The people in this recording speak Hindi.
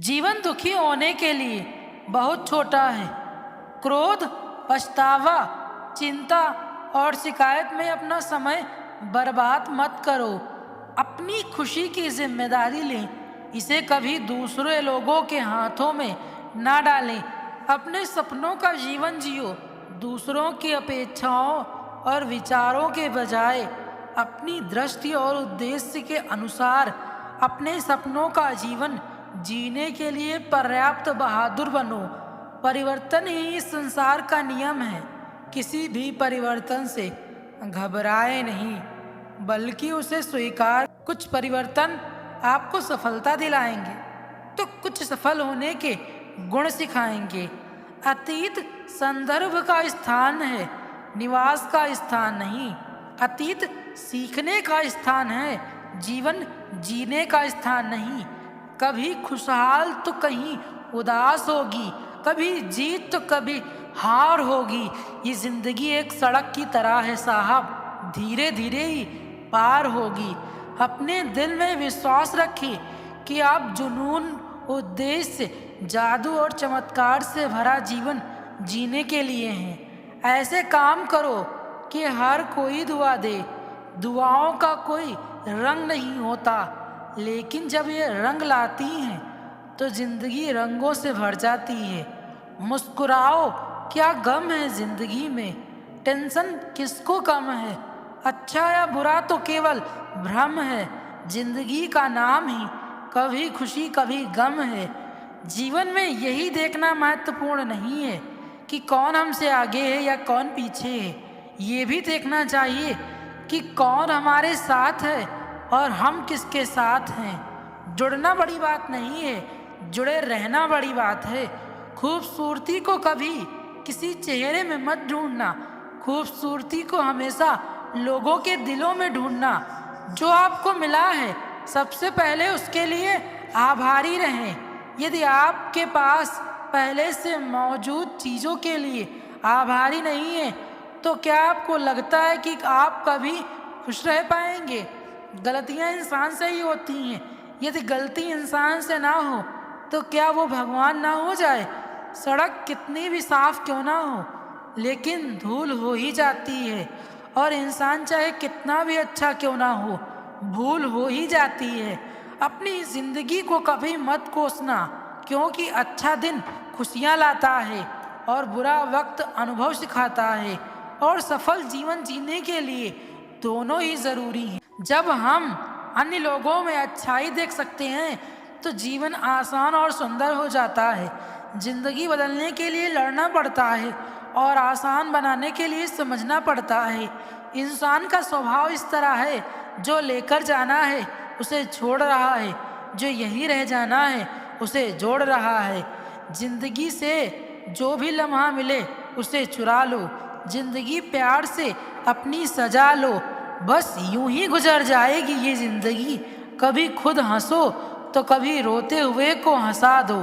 जीवन दुखी होने के लिए बहुत छोटा है। क्रोध, पछतावा, चिंता और शिकायत में अपना समय बर्बाद मत करो। अपनी खुशी की जिम्मेदारी लें, इसे कभी दूसरे लोगों के हाथों में ना डालें। अपने सपनों का जीवन जियो, दूसरों की अपेक्षाओं और विचारों के बजाय अपनी दृष्टि और उद्देश्य के अनुसार अपने सपनों का जीवन जीने के लिए पर्याप्त बहादुर बनो। परिवर्तन ही इस संसार का नियम है। किसी भी परिवर्तन से घबराए नहीं, बल्कि उसे स्वीकार। कुछ परिवर्तन आपको सफलता दिलाएंगे तो कुछ सफल होने के गुण सिखाएंगे। अतीत संदर्भ का स्थान है, निवास का स्थान नहीं। अतीत सीखने का स्थान है, जीवन जीने का स्थान नहीं। कभी खुशहाल तो कहीं उदास होगी, कभी जीत तो कभी हार होगी। ये जिंदगी एक सड़क की तरह है साहब, धीरे धीरे ही पार होगी। अपने दिल में विश्वास रखिए कि आप जुनून, उद्देश्य, जादू और चमत्कार से भरा जीवन जीने के लिए हैं। ऐसे काम करो कि हर कोई दुआ दे। दुआओं का कोई रंग नहीं होता, लेकिन जब ये रंग लाती हैं तो जिंदगी रंगों से भर जाती है। मुस्कुराओ, क्या गम है जिंदगी में? टेंशन किसको कम है? अच्छा या बुरा तो केवल भ्रम है। जिंदगी का नाम ही कभी खुशी कभी गम है। जीवन में यही देखना महत्वपूर्ण नहीं है कि कौन हमसे आगे है या कौन पीछे है। ये भी देखना चाहिए कि कौन हमारे साथ है और हम किसके साथ हैं। जुड़ना बड़ी बात नहीं है, जुड़े रहना बड़ी बात है। खूबसूरती को कभी किसी चेहरे में मत ढूंढना, खूबसूरती को हमेशा लोगों के दिलों में ढूंढना। जो आपको मिला है सबसे पहले उसके लिए आभारी रहें। यदि आपके पास पहले से मौजूद चीज़ों के लिए आभारी नहीं है तो क्या आपको लगता है कि आप कभी खुश रह पाएंगे? गलतियां इंसान से ही होती हैं। यदि गलती इंसान से ना हो तो क्या वो भगवान ना हो जाए? सड़क कितनी भी साफ क्यों ना हो, लेकिन धूल हो ही जाती है। और इंसान चाहे कितना भी अच्छा क्यों ना हो, भूल हो ही जाती है। अपनी जिंदगी को कभी मत कोसना, क्योंकि अच्छा दिन खुशियाँ लाता है और बुरा वक्त अनुभव सिखाता है। और सफल जीवन जीने के लिए दोनों ही ज़रूरी हैं। जब हम अन्य लोगों में अच्छाई देख सकते हैं तो जीवन आसान और सुंदर हो जाता है। जिंदगी बदलने के लिए लड़ना पड़ता है और आसान बनाने के लिए समझना पड़ता है। इंसान का स्वभाव इस तरह है, जो लेकर जाना है उसे छोड़ रहा है, जो यहीं रह जाना है उसे जोड़ रहा है। जिंदगी से जो भी लम्हा मिले उसे चुरा लो। जिंदगी प्यार से अपनी सजा लो। बस यूं ही गुजर जाएगी ये जिंदगी। कभी खुद हंसो तो कभी रोते हुए को हंसा दो।